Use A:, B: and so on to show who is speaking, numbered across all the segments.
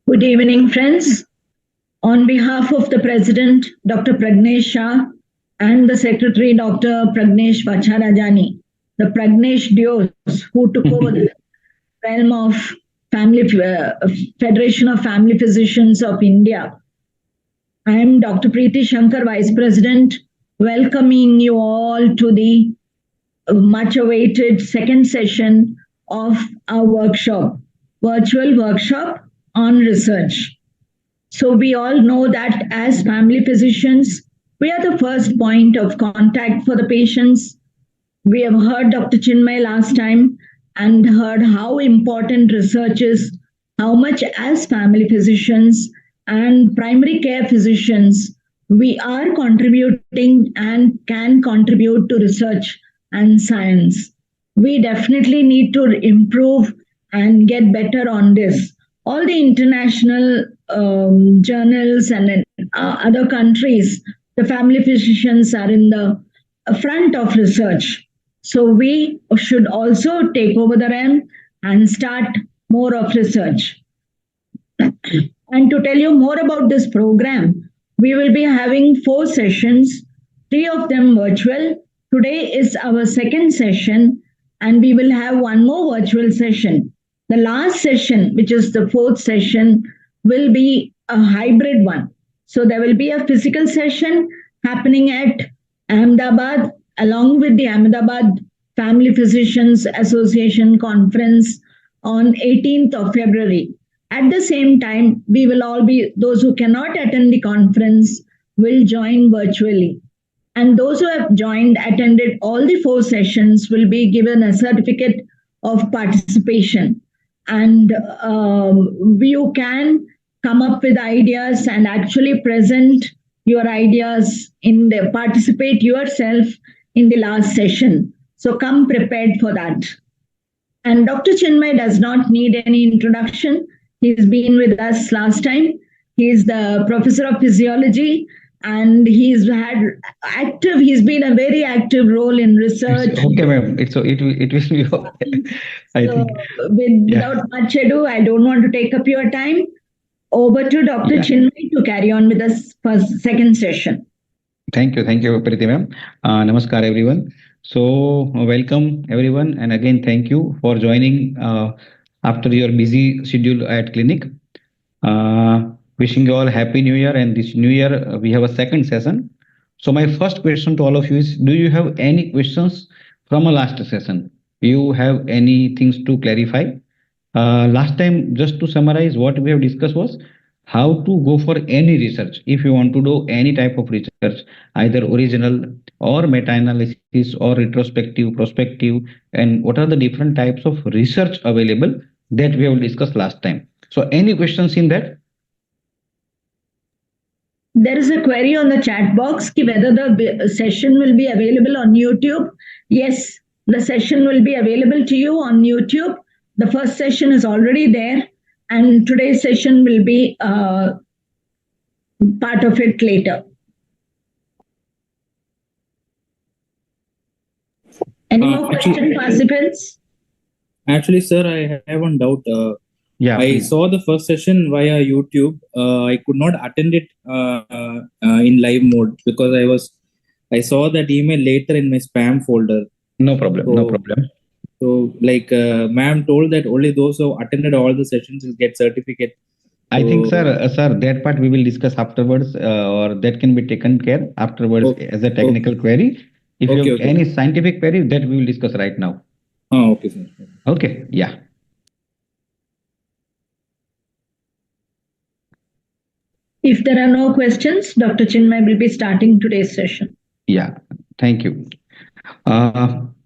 A: Good evening, friends. On behalf of the President, Dr. Pragnesh Shah, and the Secretary, Dr. Pragnesh Vacharajani, the Pragnesh duos who took over the realm of Federation of Family Physicians of India. I am Dr. Preeti Shankar, Vice President, welcoming you all to the much awaited second session of our workshop, virtual workshop on research. So we all know that as family physicians, we are the first point of contact for the patients. We have heard Dr. Chinmay last time and heard how important research is, how much as family physicians and primary care physicians, we are contributing and can contribute to research and science. We definitely need to improve and get better on this. All the international journals and other countries, the family physicians are in the front of research. So we should also take over the realm and start more of research. And to tell you more about this program, we will be having 4 sessions, 3 of them virtual. Today is our second session, and we will have one more virtual session. The last session, which is the 4th session, will be a hybrid one. So there will be a physical session happening at Ahmedabad, along with the Ahmedabad Family Physicians Association Conference on 18th of February. At the same time, we will all be, those who cannot attend the conference will join virtually. And those who have attended all the 4 sessions will be given a certificate of participation. And you can come up with ideas and actually present your ideas participate yourself in the last session. So come prepared for that. And Dr. Chinmay does not need any introduction. He's been with us last time. He's the Professor of Physiology, and he's been a very active role in research.
B: Okay, ma'am. It will be okay. I think.
A: Without much ado, I don't want to take up your time. Over to Dr. Chinmay to carry on with us for second session.
B: Thank you, Preeti ma'am. Namaskar, everyone. So welcome everyone, and again thank you for joining after your busy schedule at clinic. Wishing you all happy new year, and this new year we have a second session. So my first question to all of you is, do you have any questions from a last session? You have any things to clarify? Last time, just to summarize, what we have discussed was how to go for any research. If you want to do any type of research, either original or meta-analysis or retrospective, prospective, and what are the different types of research available that we have discussed last time. So any questions in that?
A: There is a query on the chat box whether the session will be available on YouTube. Yes, the session will be available to you on YouTube. The first session is already there, and today's session will be part of it later. Any more question, participants?
C: Actually, sir, I have one doubt. I saw the first session via YouTube. I could not attend it in live mode because I saw that email later in my spam folder.
B: No problem.
C: So, ma'am told that only those who attended all the sessions will get certificate.
B: I think, sir, that part we will discuss afterwards, or that can be taken care afterwards as a technical query. If you have any scientific query, that we will discuss right now.
C: Oh, okay, sir.
B: Okay, yeah.
A: If there are no questions, Dr. Chinmay will be starting today's session.
B: Yeah, thank you.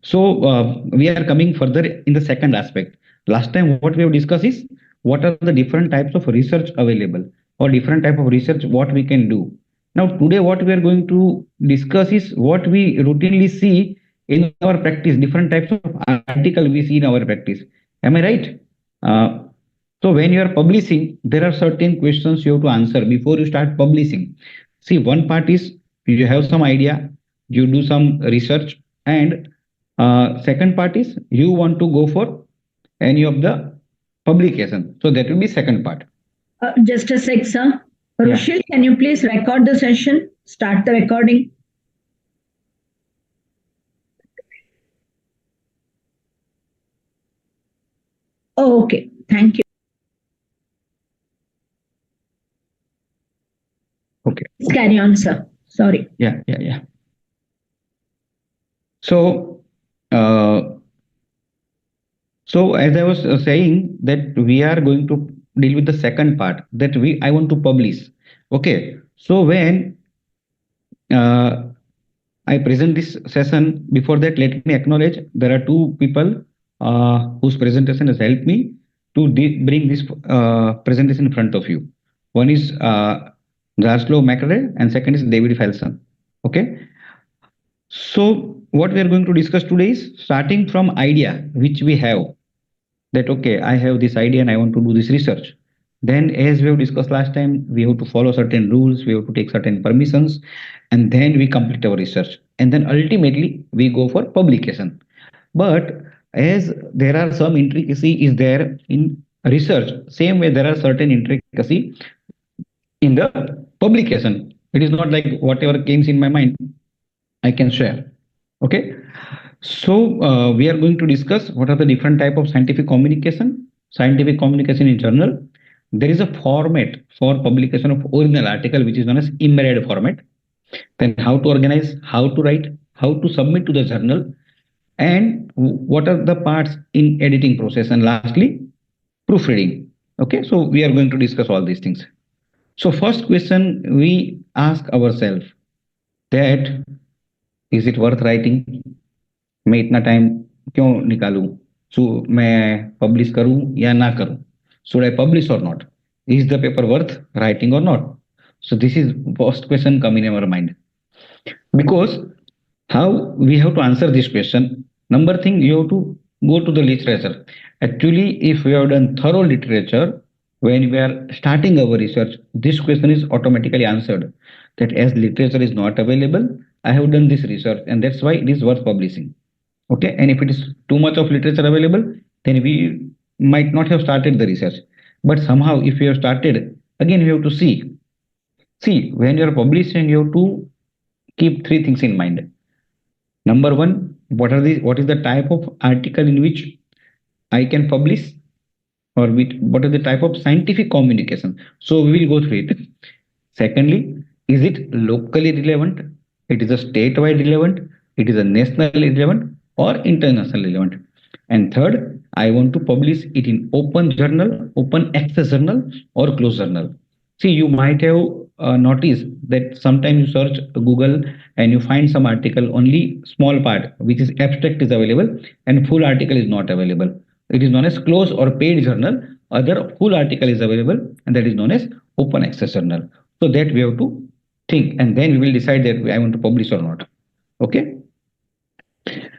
B: So we are coming further in the second aspect. Last time what we have discussed is what are the different types of research available, or different type of research what we can do. Now today what we are going to discuss is what we routinely see in our practice, different types of article we see in our practice. Am I right? So when you are publishing, there are certain questions you have to answer before you start publishing. See, one part is you have some idea, you do some research, and second part is you want to go for any of the publication. So that will be second part.
A: Just a sec, sir. Rushil, can you please record the session? Start the recording. Oh, okay. Thank you.
B: Okay.
A: Carry on, sir. Sorry.
B: Yeah. So, as I was saying that we are going to deal with the second part that I want to publish. Okay. So when I present this session, before that, let me acknowledge there are two people whose presentation has helped me to bring this presentation in front of you. One is Zaslow McRae and second is David Felson. Okay. So what we are going to discuss today is starting from idea which we have, that okay, I have this idea and I want to do this research. Then as we have discussed last time, we have to follow certain rules, we have to take certain permissions, and then we complete our research. And then ultimately we go for publication. But as there are some intricacy is there in research, same way there are certain intricacy in the publication. It is not like whatever comes in my mind, I can share. Okay. So we are going to discuss what are the different type of scientific communication in journal. There is a format for publication of original article, which is known as embedded format. Then how to organize, how to write, how to submit to the journal, and what are the parts in editing process, and lastly, proofreading. Okay, so we are going to discuss all these things. So first question we ask ourselves that is it worth writing? मैं इतना time क्यों निकालूं? मैं publish करूं या ना करूं? Should I publish or not? Is the paper worth writing or not? So this is first question come in our mind. Because how we have to answer this question? Number thing, you have to go to the literature. Actually, if we have done thorough literature, when we are starting our research, this question is automatically answered. That as literature is not available, I have done this research and that's why it is worth publishing. Okay, and if it is too much of literature available, then we might not have started the research. But somehow if you have started, again you have to see when you are publishing, you have to keep three things in mind. Number one, what is the type of article in which I can publish, or what is the type of scientific communication? So we will go through it. Secondly, is it locally relevant? It is a statewide relevant, it is a nationally relevant, or international relevant. And third, I want to publish it in open journal, open access journal, or closed journal. See, you might have noticed that sometimes you search Google and you find some article, only small part, which is abstract, is available and full article is not available. It is known as closed or paid journal. Other full article is available and that is known as open access journal. So that we have to think, and then we will decide that I want to publish or not. Okay.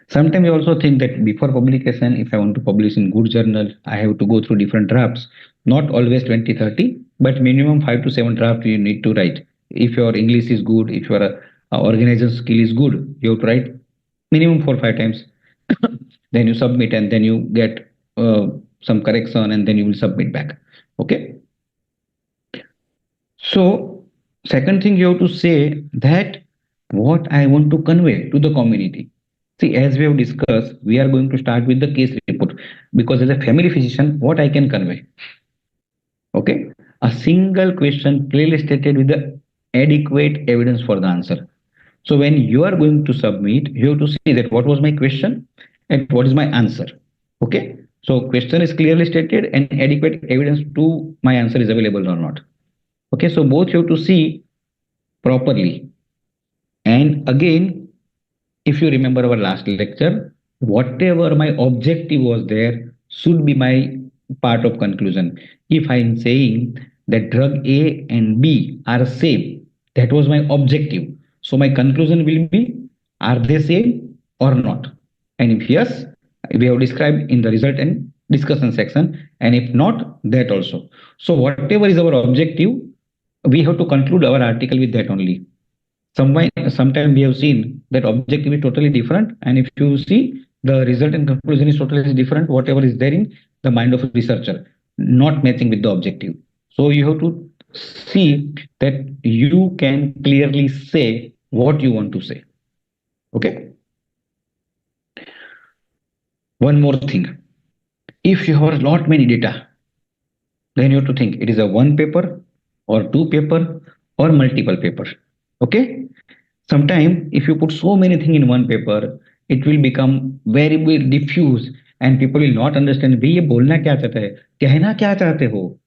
B: Sometimes we also think that before publication, if I want to publish in good journal, I have to go through different drafts. Not always 20, 30, but minimum 5 to 7 drafts you need to write. If your English is good, if your organization skill is good, you have to write minimum 4 or 5 times. Then you submit and then you get some correction and then you will submit back. Okay. So second thing, you have to say that what I want to convey to the community. See, as we have discussed, we are going to start with the case report, because as a family physician, what I can convey. Okay, a single question clearly stated with the adequate evidence for the answer. So when you are going to submit, you have to see that what was my question and what is my answer. Okay, so question is clearly stated and adequate evidence to my answer is available or not. Okay, so both you have to see properly. And again, if you remember our last lecture, whatever my objective was there should be my part of conclusion. If I am saying that drug A and B are same, that was my objective. So my conclusion will be, are they same or not? And if yes, we have described in the result and discussion section, and if not, that also. So whatever is our objective, we have to conclude our article with that only. Sometimes we have seen that objective is totally different, and if you see the result and conclusion is totally different, whatever is there in the mind of a researcher. not matching with the objective. So you have to see that you can clearly say what you want to say. Okay. One more thing. If you have a lot many data, then you have to think it is a one paper or two paper or multiple paper. Okay. Sometimes if you put so many things in one paper, it will become very diffuse and people will not understand भाई ये बोलना क्या चाहता है, कहना क्या चाहते हो,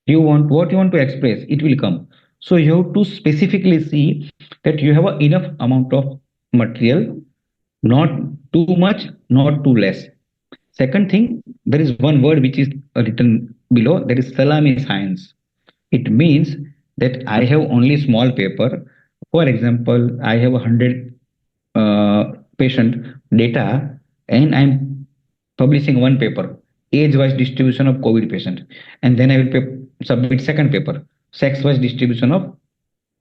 B: you want what you want to express, it will come. So you have to specifically see that you have a enough amount of material, not too much, not too less. Second thing, there is one word which is written below, that is salami science. It means that I have only small paper. For example, I have 100 patient data and I'm publishing one paper, age-wise distribution of COVID patient, and then I will submit second paper, sex-wise distribution of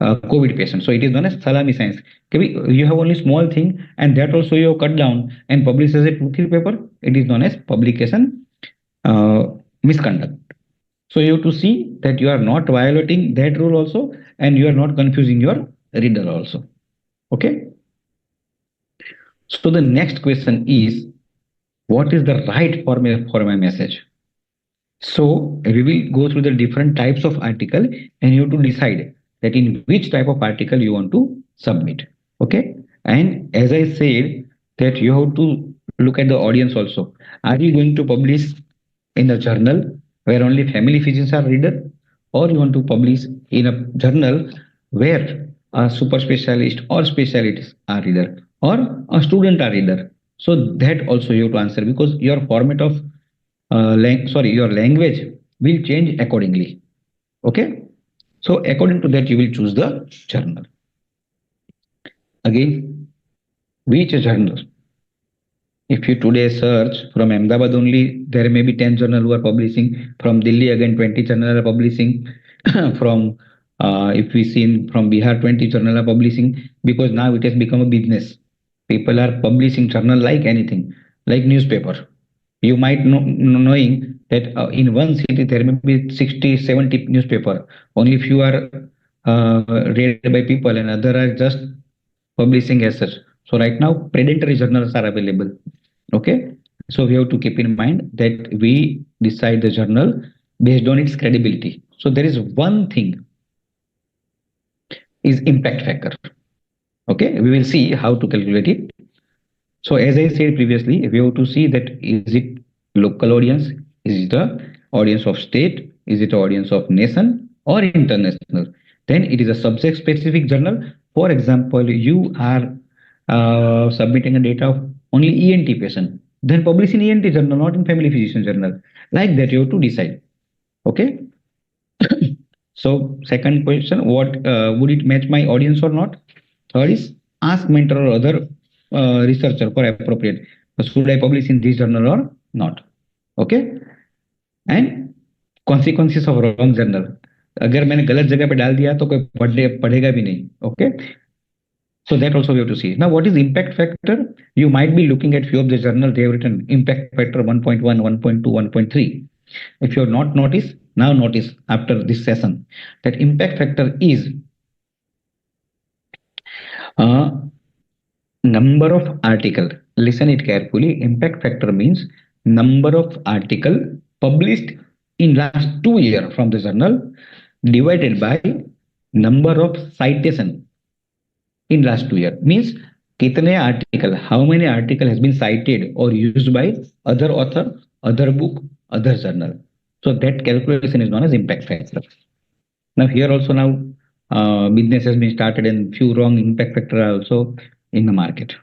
B: COVID patient. So it is known as salami science. You have only small thing, and that also you have cut down and publish as a 2-3 paper. It is known as publication misconduct. So you have to see that you are not violating that rule also, and you are not confusing your reader also. Okay. So the next question is, what is the right format for my message? So we will go through the different types of article, and you have to decide that in which type of article you want to submit. Okay. And as I said, that you have to look at the audience also. Are you going to publish in a journal where only family physicians are reader, or you want to publish in a journal where a super specialist or specialists are reader, or a student are reader? So that also you have to answer, because your format of your language will change accordingly. Okay. So according to that, you will choose the journal. Again, which journal? If you today search from Ahmedabad only, there may be 10 journal who are publishing. From Delhi, again 20 journal are publishing. From if we see from Bihar, 20 journal are publishing, because now it has become a business. People are publishing journal like anything, like newspaper. You might know knowing that in one city there may be 60, 70 newspaper. Only few are read by people and other are just publishing as such. So right now predatory journals are available. Okay. So we have to keep in mind that we decide the journal based on its credibility. So there is one thing is impact factor. Okay. We will see how to calculate it. So as I said previously, we have to see that is it local audience, is it a audience of state, is it audience of nation or international? Then it is a subject specific journal. For example, you are submitting a data of only ENT patient, then publish in ENT journal, not in family physician journal. Like that you have to decide. Okay. So second question, what would it match my audience or not? Third is, ask mentor or other researcher for appropriate. Should I publish in this journal or not? Okay. And consequences of wrong journal. अगर मैंने गलत जगह पे डाल दिया तो कोई पढ़ेगा भी नहीं. Okay. So that also we have to see. Now, what is impact factor? You might be looking at few of the journal, they have written impact factor 1.1, 1.2, 1.3. If you have not noticed, now notice after this session that impact factor is number of article. Listen it carefully. Impact factor means number of article published in last 2 years from the journal divided by number of citation in last 2 years. Means kitne article, how many article has been cited or used by other author, other book, other journal. So that calculation is known as impact factor. Now here also business has been started and few wrong impact factor are also in the market.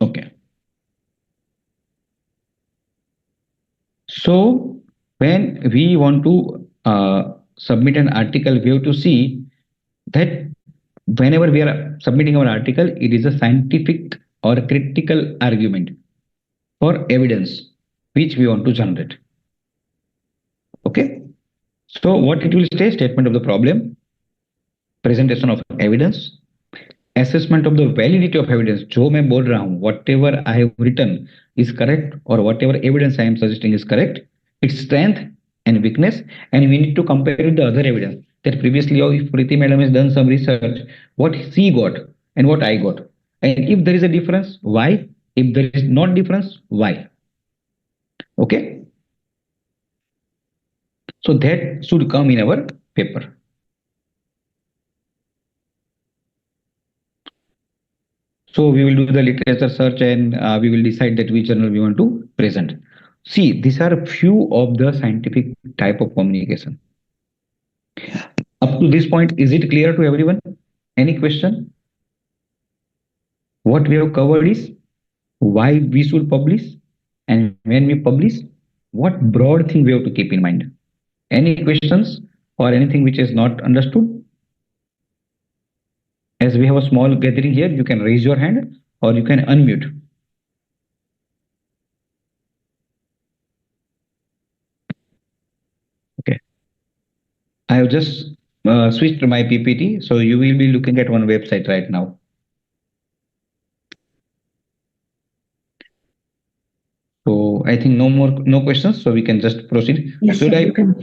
B: Okay. So when we want to submit an article, we have to see that whenever we are submitting our article, it is a scientific or critical argument or evidence which we want to generate. Okay. So what it will say, statement of the problem, presentation of evidence, assessment of the validity of evidence. जो मैं बोल रहा हूँ, whatever I have written is correct or whatever evidence I am suggesting is correct. Its strength and weakness, and we need to compare with the other evidence that previously, if Preeti madam has done some research, what she got and what I got, and if there is a difference, why? If there is not difference, why? Okay, so that should come in our paper. So we will do the literature search, and we will decide that which journal we want to present. See, these are few of the scientific type of communication. Up to this point, is it clear to everyone? Any question? What we have covered is why we should publish, and when we publish, what broad thing we have to keep in mind. Any questions or anything which is not understood? As we have a small gathering here, you can raise your hand or you can unmute. Okay. I have just switched my PPT, so you will be looking at one website right now. So I think no questions, so we can just proceed.
A: Yes,
B: Should
A: sir,
B: I?
A: you can.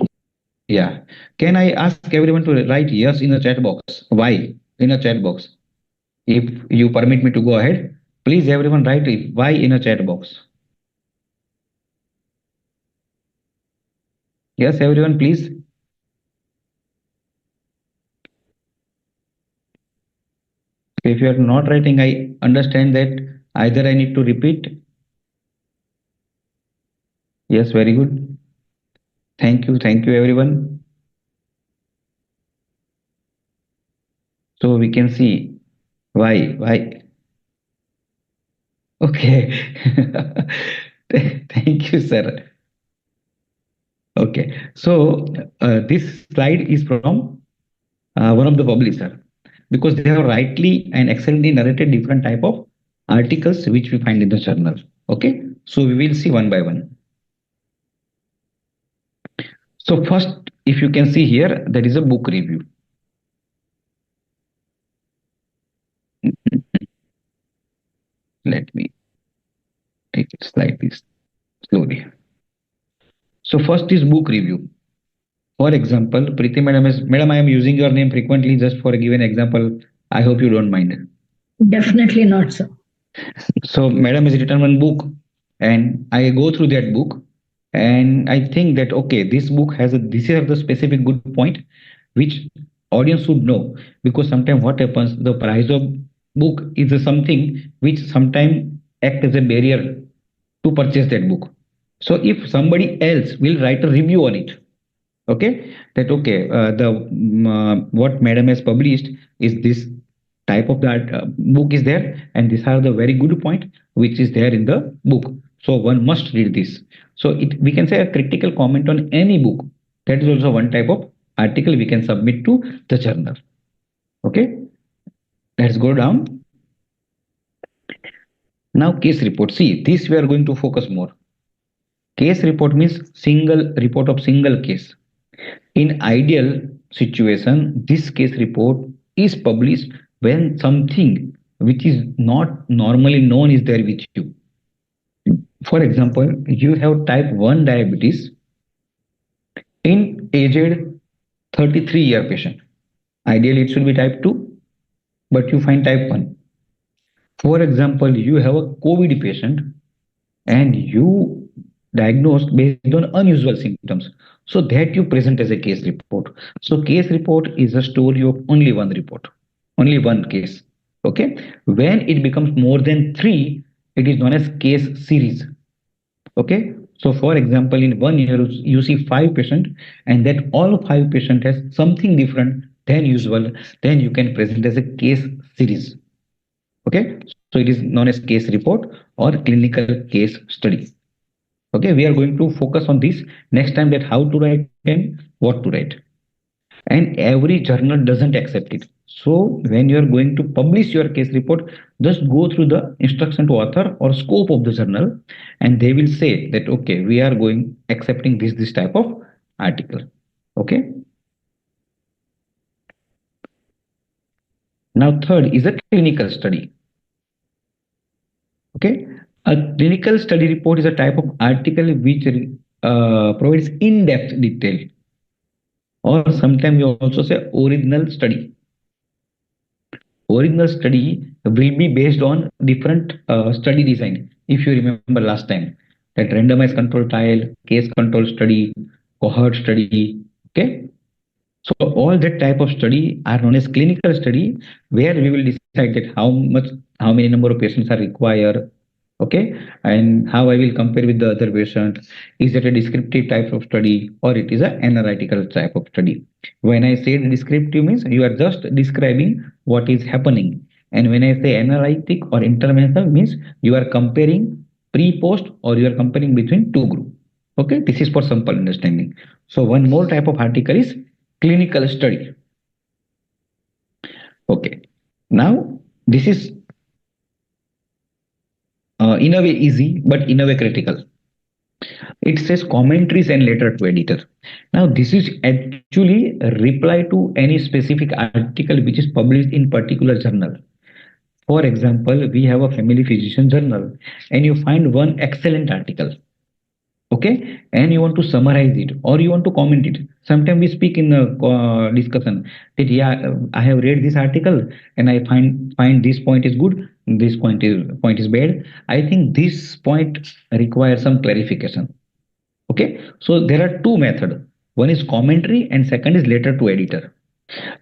B: Yeah. Can I ask everyone to write yes in the chat box? Why in a chat box? If you permit me to go ahead, please everyone write why in a chat box. Yes, everyone, please. If you are not writing, I understand that either I need to repeat. Yes, very good. Thank you, everyone. So we can see why. Okay. Thank you, sir. Okay. So this slide is from one of the publisher, because they have rightly and excellently narrated different type of articles which we find in the journal. Okay. So we will see one by one. So first, if you can see here, there is a book review. Let me take it slightly slowly. So first is book review. For example, Preeti madam, I am using your name frequently just for a given example. I hope you don't mind.
A: Definitely not, sir.
B: So madam has written one book, and I go through that book, and I think that okay, this book has this is the specific good point which audience should know, because sometimes what happens, the price of book is something which sometimes act as a barrier to purchase that book. So if somebody else will write a review on it, okay, that okay, the what madam has published is this type of that book is there, and these are the very good point which is there in the book, so one must read this. So it, we can say a critical comment on any book, that is also one type of article we can submit to the journal. Okay, let's go down. Now case report, see this we are going to focus more. Case report means single report of single case. In ideal situation, this case report is published when something which is not normally known is there with you. For example, you have type 1 diabetes in aged 33-year patient. Ideally, it should be type 2, but you find type 1. For example, you have a COVID patient and you diagnosed based on unusual symptoms, so that you present as a case report. So case report is a story of only one report, only one case. Okay, when it becomes more than 3, it is known as case series. Okay, so for example, in 1 year you see 5 patients, and that all 5 patient has something different than usual, then you can present as a case series. Okay, so it is known as case report or clinical case study. Okay, we are going to focus on this next time, that how to write and what to write. And every journal doesn't accept it. So when you are going to publish your case report, just go through the instruction to author or scope of the journal, and they will say that okay, we are going accepting this type of article. Okay. Now third is a clinical study. Okay, a clinical study report is a type of article which provides in-depth detail, or sometimes we also say original study. Original study will be based on different study design. If you remember last time, that randomized control trial, case control study, cohort study, okay. So all that type of study are known as clinical study, where we will decide that how many number of patients are required, okay, and how I will compare with the other patient. Is it a descriptive type of study or it is an analytical type of study? When I say descriptive means you are just describing what is happening, and when I say analytic or interventional means you are comparing pre-post or you are comparing between two groups. Okay, this is for simple understanding. So one more type of article is clinical study. Okay, now this is in a way easy, but in a way critical. It says commentaries and letter to editor. Now this is actually a reply to any specific article which is published in particular journal. For example, we have a family physician journal and you find one excellent article, okay, and you want to summarize it or you want to comment it. Sometimes we speak in a discussion that yeah, I have read this article and I find this point is good, this point is bad. I think this point requires some clarification. Okay, so there are two methods. One is commentary and second is letter to editor.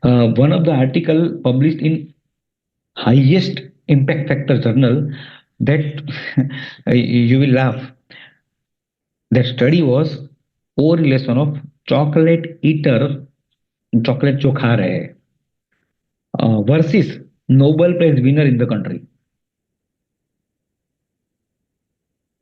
B: One of the article published in highest impact factor journal that you will laugh. That study was correlation of chocolate eater, chocolate जो खा रहे हैं, versus Nobel Prize winner in the country.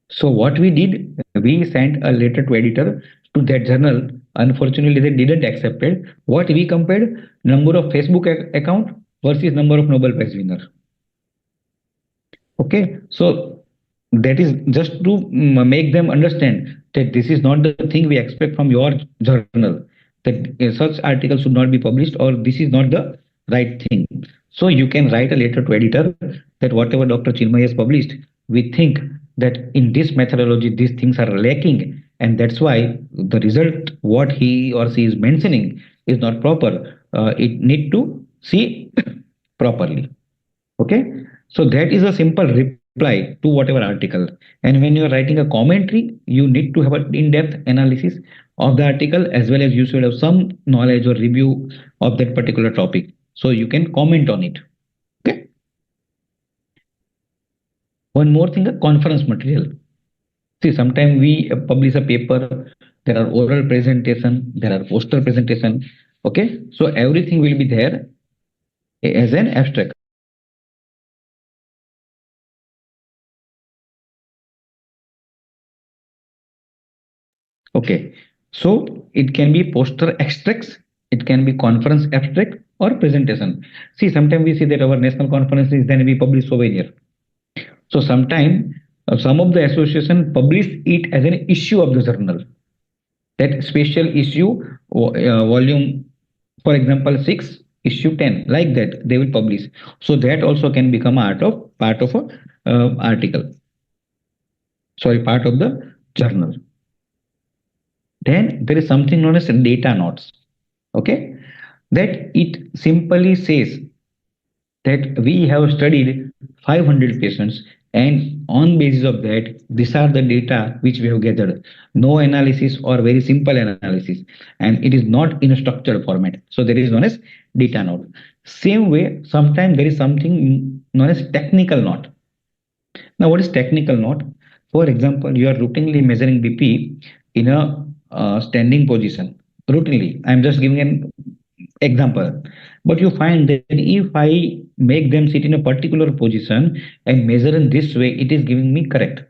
B: So what we did, we sent a letter to editor to that journal. Unfortunately, they didn't accept it. What we compared, number of Facebook account versus number of Nobel Prize winner. Okay, so that is just to make them understand that this is not the thing we expect from your journal, that such articles should not be published or this is not the right thing. So you can write a letter to editor that whatever Dr. Chinmay has published, we think that in this methodology these things are lacking, and that's why the result what he or she is mentioning is not proper. It need to see properly. Okay, so that is a simple reply to whatever article. And when you are writing a commentary, you need to have an in-depth analysis of the article, as well as you should have some knowledge or review of that particular topic, so you can comment on it. Okay, one more thing, a conference material. See, sometimes we publish a paper, there are oral presentation, there are poster presentation. Okay, so everything will be there as an abstract. Okay, so it can be poster extracts, it can be conference abstract or presentation. See, sometimes we see that our national conference is then we publish souvenir. So sometimes some of the association publish it as an issue of the journal. That special issue, volume, for example, 6, issue 10, like that they will publish. So that also can become part of a article. Sorry, part of the journal. Then there is something known as data notes. Okay, that it simply says that we have studied 500 patients, and on basis of that these are the data which we have gathered. No analysis or very simple analysis, and it is not in a structured format, so that is known as data note. Same way, sometimes there is something known as technical note. Now what is technical note? For example, you are routinely measuring BP in a standing position. Routinely, I am just giving an example, but you find that if I make them sit in a particular position and measure in this way, it is giving me correct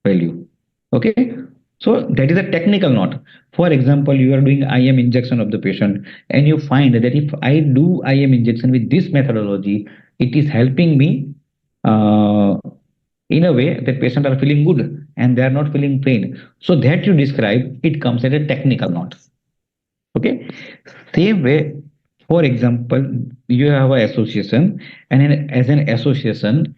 B: value. Okay, so that is a technical note. For example, you are doing IM injection of the patient and you find that if I do IM injection with this methodology, it is helping me uh, in a way that patients are feeling good and they are not feeling pain. So that you describe, it comes as a technical note. Okay, same way, for example, you have an association, and as an association,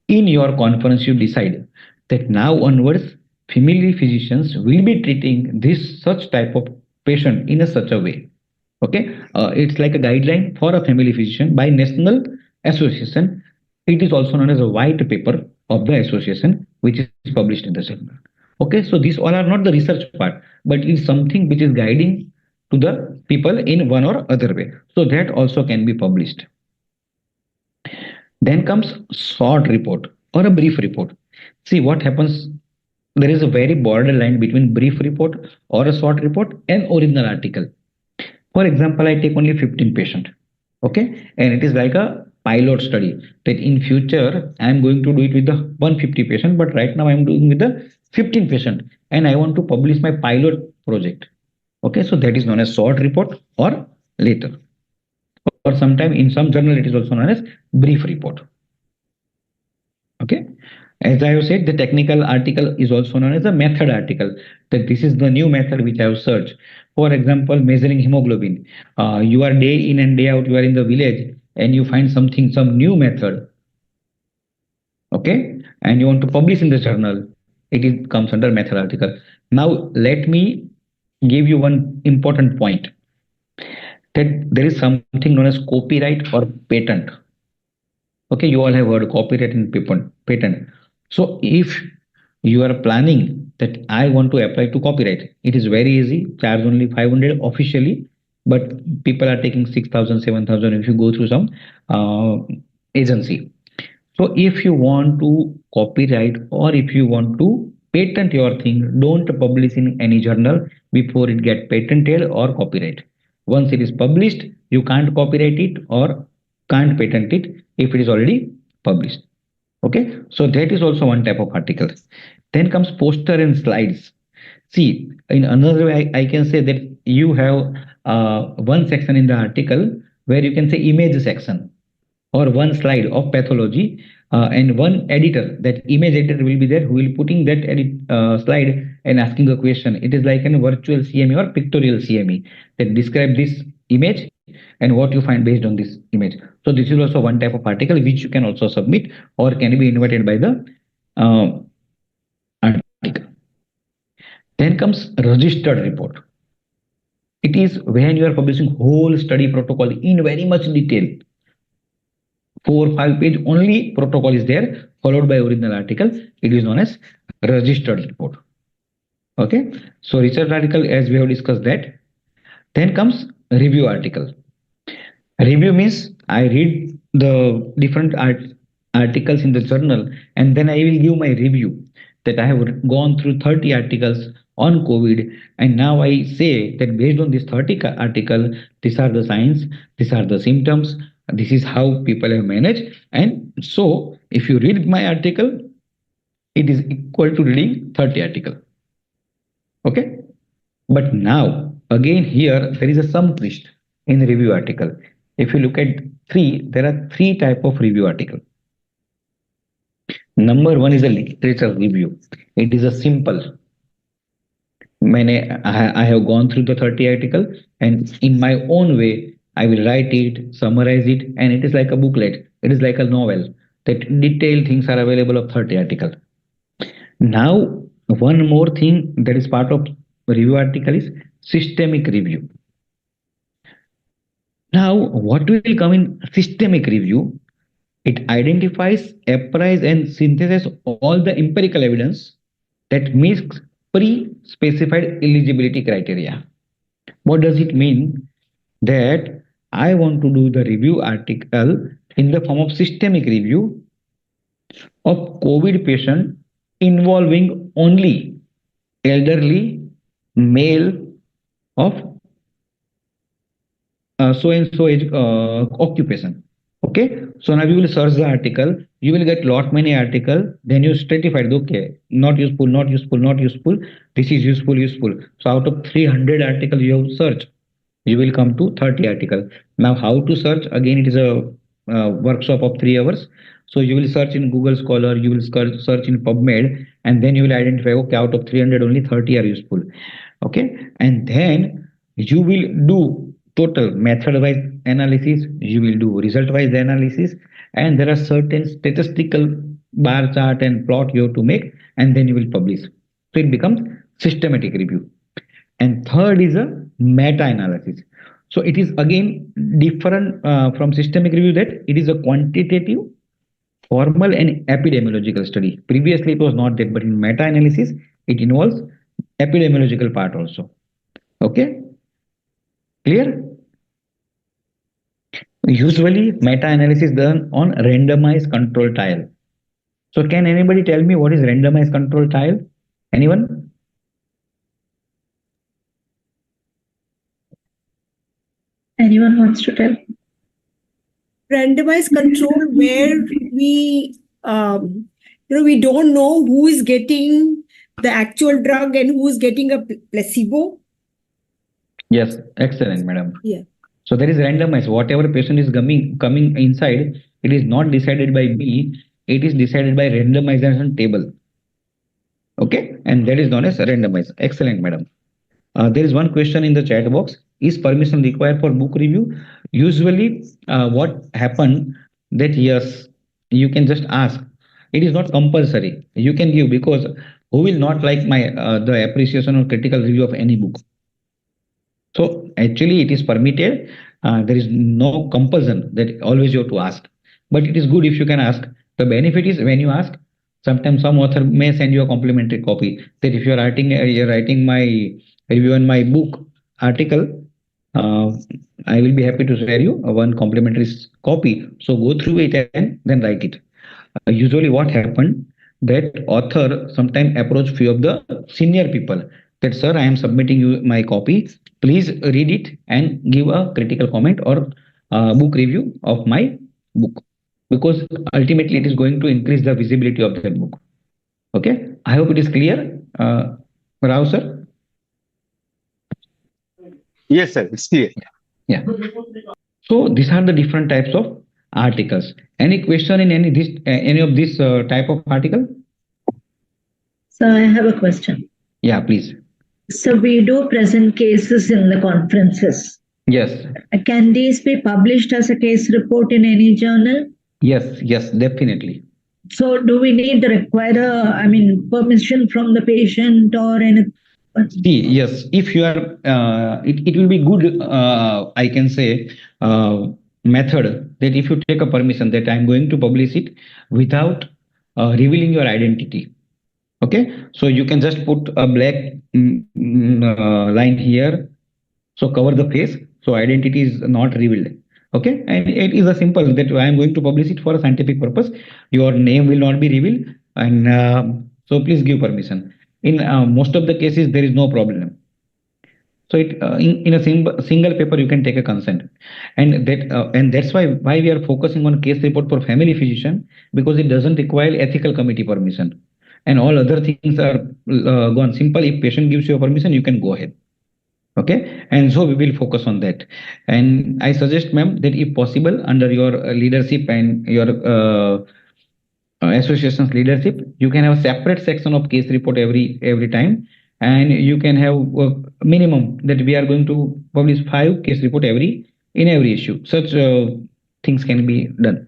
B: in your conference, you decide that now onwards family physicians will be treating this such type of patient in a such a way. Okay, it's like a guideline for a family physician by National Association. It is also known as a white paper of the association, which is published in the journal. Okay, so these all are not the research part, but it is something which is guiding to the people in one or other way. So that also can be published. Then comes short report or a brief report. See what happens. There is a very borderline between brief report or a short report and original article. For example, I take only 15 patient, okay, and it is like a pilot study that in future I am going to do it with the 150 patient, but right now I am doing with the 15 patient, and I want to publish my pilot project. Okay, so that is known as short report or later, or sometime in some journal it is also known as brief report. Okay, as I have said, the technical article is also known as a method article, that this is the new method which I have searched. For example, measuring hemoglobin. You are day in and day out, you are in the village and you find something, some new method, okay, and you want to publish in the journal, it is, comes under method article. Now, let me give you one important point, that there is something known as copyright or patent. Okay, you all have heard copyright and patent. So if you are planning that I want to apply to copyright, it is very easy. Charge only 500 officially, but people are taking 6,000, 7,000 if you go through some uh, agency. So if you want to copyright or if you want to patent your thing, don't publish in any journal before it get patented or copyright. Once it is published, you can't copyright it or can't patent it if it is already published. Okay, so that is also one type of article. Then comes poster and slides. See, in another way, I can say that you have one section in the article where you can say image section, or one slide of pathology, and one editor, that image editor will be there who will putting that slide and asking a question. It is like a virtual CME or pictorial CME that describe this image and what you find based on this image. So this is also one type of article which you can also submit or can be invited by the article. Then comes registered report. It is when you are publishing whole study protocol in very much detail. 4 or 5 page only protocol is there, followed by original article. It is known as registered report. Okay, so research article, as we have discussed that. Then comes review article. Review means I read the different articles in the journal and then I will give my review, that I have gone through 30 articles on COVID, and now I say that based on this 30 article, these are the signs, these are the symptoms, this is how people have managed. And so if you read my article, it is equal to reading 30 article. Okay, but now again here there is a some twist in the review article. If you look at three, there are three type of review article. Number one is a literature review. It is a simple. I have gone through the 30 article and in my own way I will write it, summarize it, and it is like a booklet. It is like a novel that detailed things are available of 30 article. Now one more thing that is part of review article is systemic review. Now what will come in systemic review? It identifies, appraise, and synthesize all the empirical evidence that meets pre-specified eligibility criteria. What does it mean? That I want to do the review article in the form of systemic review of COVID patient involving only elderly male of so and so age occupation. Okay, so now you will search the article, you will get lot many article, then you stratified, okay, not useful, not useful, not useful, this is useful, useful. So out of 300 article you have searched, you will come to 30 article. Now how to search? Again, it is a workshop of 3 hours. So you will search in Google Scholar, you will search in PubMed, and then you will identify, okay, out of 300 only 30 are useful. Okay, and then you will do total method wise analysis, you will do result wise analysis, and there are certain statistical bar chart and plot you have to make, and then you will publish. So it becomes systematic review. And third is a meta-analysis. So it is again different from systemic review, that it is a quantitative, formal and epidemiological study. Previously it was not that, but in meta-analysis it involves epidemiological part also. Okay, clear? Usually meta-analysis done on randomized control trial. So can anybody tell me what is randomized control trial? Anyone?
A: Anyone wants to tell?
D: Randomized control where we we don't know who is getting the actual drug and who is getting a placebo.
B: Yes, excellent, madam.
D: Yeah.
B: So there is randomized. Whatever patient is coming inside, it is not decided by me. It is decided by randomization table. Okay, and that is known as randomized. Excellent, madam. There is one question in the chat box. Is permission required for book review? Usually, what happened that yes, you can just ask. It is not compulsory. You can give, because who will not like my the appreciation or critical review of any book? So actually, it is permitted. There is no compulsion that always you have to ask. But it is good if you can ask. The benefit is when you ask, sometimes some author may send you a complimentary copy. That if you're writing my review on my book article, I will be happy to share you one complimentary copy. So go through it and then write it. Usually what happened, that author sometimes approach few of the senior people, that sir, I am submitting you my copy, please read it and give a critical comment or book review of my book, because ultimately it is going to increase the visibility of that book. Okay, I hope it is clear. Rao sir?
E: Yes sir, it's clear.
B: Yeah, so these are the different types of articles. Any question in any of this type of article?
A: So I have a question.
B: Yeah, please.
A: So we do present cases in the conferences.
B: Yes.
A: Can these be published as a case report in any journal?
B: Yes, definitely.
A: So do we need to require, permission from the patient or anything?
B: See, yes, if you are, it will be good, I can say, method that if you take a permission that I'm going to publish it without revealing your identity. Okay, so you can just put a black line here, so cover the face, so identity is not revealed. Okay, and it is a simple that I am going to publish it for a scientific purpose. Your name will not be revealed, and so please give permission. In most of the cases, there is no problem. So it in a single paper you can take a consent, and that's why we are focusing on case report for family physician, because it doesn't require ethical committee permission, and all other things are gone simple. If patient gives you a permission, you can go ahead. Okay, and so we will focus on that. And I suggest ma'am that if possible, under your leadership and your association's leadership, you can have a separate section of case report every time, and you can have a minimum that we are going to publish 5 case report in every issue. Such things can be done.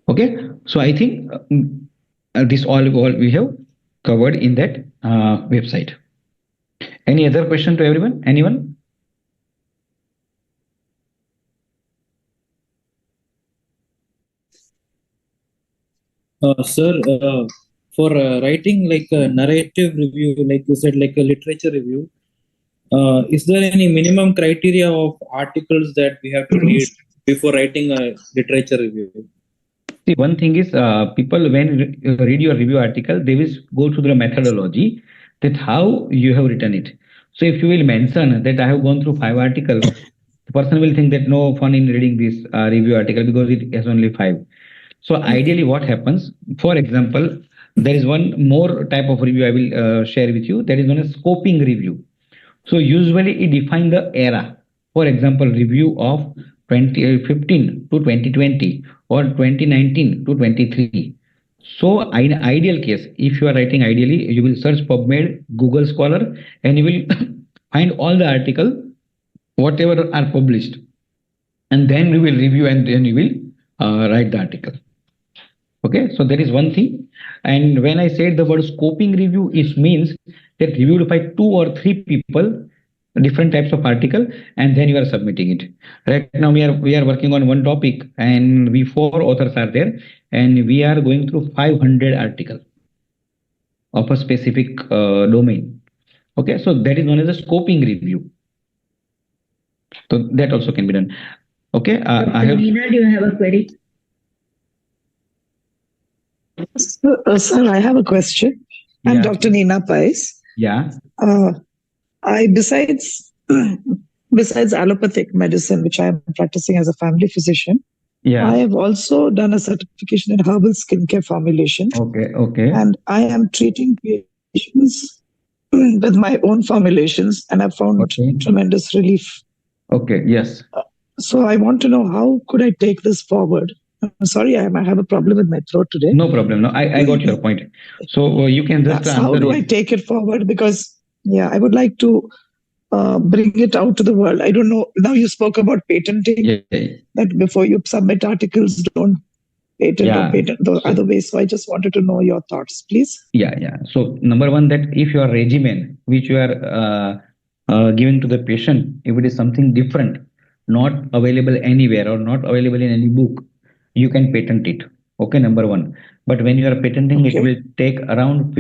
B: Okay, so I think this all we have covered in that website. Any other question to everyone? Anyone?
C: Sir, for writing like a narrative review, like you said, like a literature review, is there any minimum criteria of articles that we have to read before writing a literature review?
B: See, one thing is people when read your review article, they will go through the methodology that how you have written it. So if you will mention that I have gone through 5 articles, the person will think that no fun in reading this review article because it has only 5. So ideally what happens, for example, there is one more type of review I will share with you, that is known as scoping review. So usually it defines the era. For example, review of 2015 to 2020 or 2019 to 23. So in ideal case, if you are writing ideally, you will search PubMed, Google Scholar, and you will find all the article, whatever are published. And then we will review and then you will write the article. Okay, so that is one thing. And when I said the word scoping review, it means that reviewed by 2 or 3 people, different types of article, and then you are submitting it. Right now we are working on one topic, and we 4 authors are there, and we are going through 500 articles of a specific domain. Okay, so that is known as a scoping review. So that also can be done. Okay, I
A: Dr.
B: have.
A: Neena, do you have a query?
F: Sir, I have a question. I'm
B: Yeah.
F: Dr. Neena Pais.
B: Yeah.
F: I besides allopathic medicine, which I am practicing as a family physician,
B: Yeah.
F: I have also done a certification in herbal skincare formulation.
B: Okay. Okay.
F: And I am treating patients with my own formulations, and I've found tremendous relief.
B: Okay. Yes.
F: So I want to know, how could I take this forward? I'm sorry, I have a problem with my throat today.
B: No problem. No, I got your point. So you can just answer.
F: How do I take it forward? Because I would like to bring it out to the world. I don't know. Now you spoke about patenting, that before you submit articles, don't patent or patent the other way. So I just wanted to know your thoughts, please.
B: Yeah. So number one, that if your regimen which you are giving to the patient, if it is something different, not available anywhere or not available in any book, you can patent it. Okay, number one. But when you are patenting, it will take around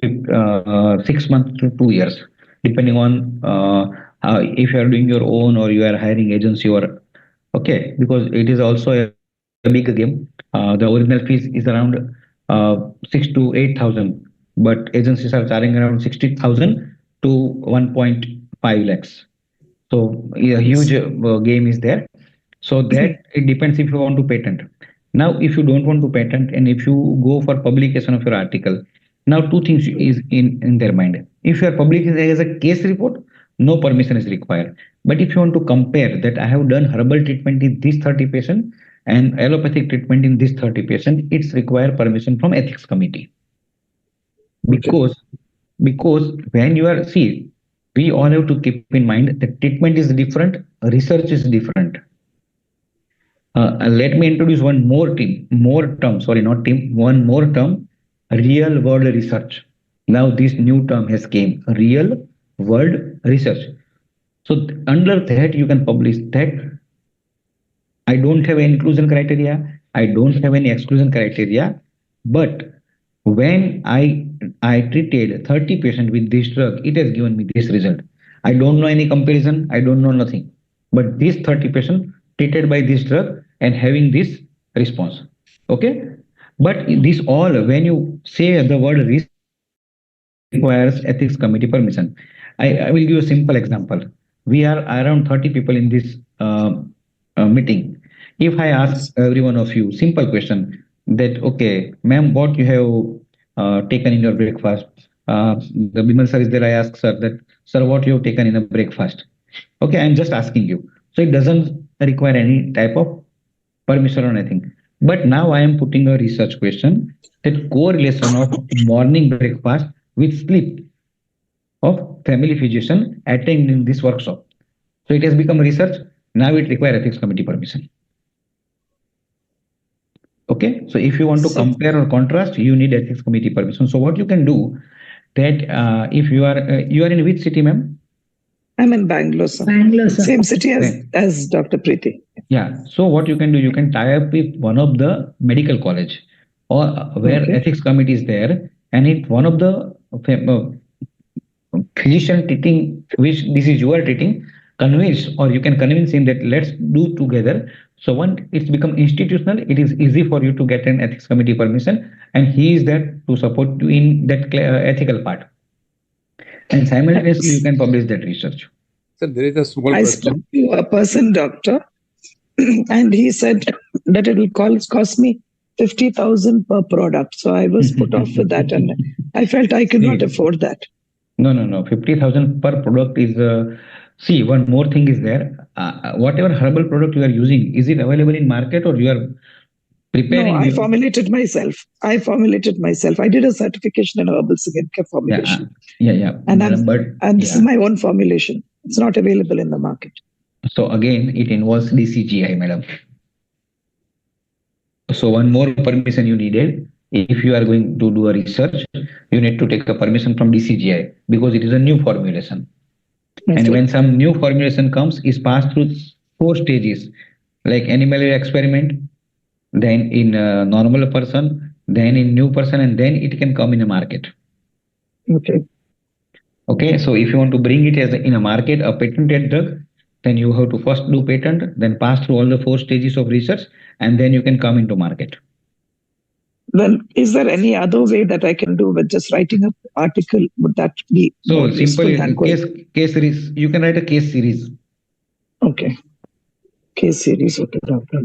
B: 6 months to 2 years, depending on if you are doing your own or you are hiring agency or because it is also a big game. The original fees is around 6 to 8,000, but agencies are charging around 60,000 to 1.5 lakhs. So a huge game is there. So that it depends if you want to patent. Now, if you don't want to patent and if you go for publication of your article, now 2 things is in their mind. If you are publishing as a case report, no permission is required. But if you want to compare that I have done herbal treatment in this 30 patient and allopathic treatment in this 30 patient, it's require permission from ethics committee. Because when you are we all have to keep in mind that treatment is different, research is different. Let me introduce one more term, real world research. Now this new term has came, real world research. So under that you can publish that I don't have any inclusion criteria, I don't have any exclusion criteria, but when I treated 30 patients with this drug, it has given me this result. I don't know any comparison, I don't know nothing. But these 30 patients treated by this drug and having this response. Okay? But this all, when you say the word requires ethics committee permission. I will give a simple example. We are around 30 people in this meeting. If I ask every one of you simple question that, okay, ma'am, what you have taken in your breakfast? The Bimal sir is there. I ask sir that, sir, what you have taken in a breakfast? Okay, I'm just asking you. So it doesn't require any type of permission or anything. But now I am putting a research question, that correlation of morning breakfast with sleep of family physician attending this workshop. So it has become research. Now it requires ethics committee permission. Okay, so if you want to compare or contrast, you need ethics committee permission. So what you can do that if you are in which city, ma'am?
F: I'm in Bangalore, sir.
A: Bangalore, sir.
F: Same city as Dr. Preeti.
B: Yeah. So what you can do, you can tie up with one of the medical college or where ethics committee is there, and if one of the physician treating which disease you are treating convince, or you can convince him that let's do together. So when it's become institutional, it is easy for you to get an ethics committee permission, and he is there to support you in that ethical part. And simultaneously, you can publish that research.
E: Sir, there is a small question.
F: I spoke to a person, doctor, and he said that it will cost me 50,000 per product. So I was put off with that, and I felt I could not afford that.
B: No. 50,000 per product is. One more thing is there. Whatever herbal product you are using, is it available in market or you are preparing?
F: No, I formulated myself. I did a certification in herbal skincare formulation.
B: Yeah.
F: And this is my own formulation. It's not available in the market.
B: So again, it involves DCGI, madam. So one more permission you needed. if you are going to do a research, you need to take a permission from DCGI because it is a new formulation. And when some new formulation comes, is passed through 4 stages, like animal experiment, then in a normal person, then in new person, and then it can come in a market. Okay, so if you want to bring it as in a market, a patented drug, then you have to first do patent, then pass through all the 4 stages of research, and then you can come into market.
F: Then is there any other way that I can do with just writing an article? Would that be
B: so simple? Case series. You can write a case series.
F: Okay. Case series. Okay, doctor.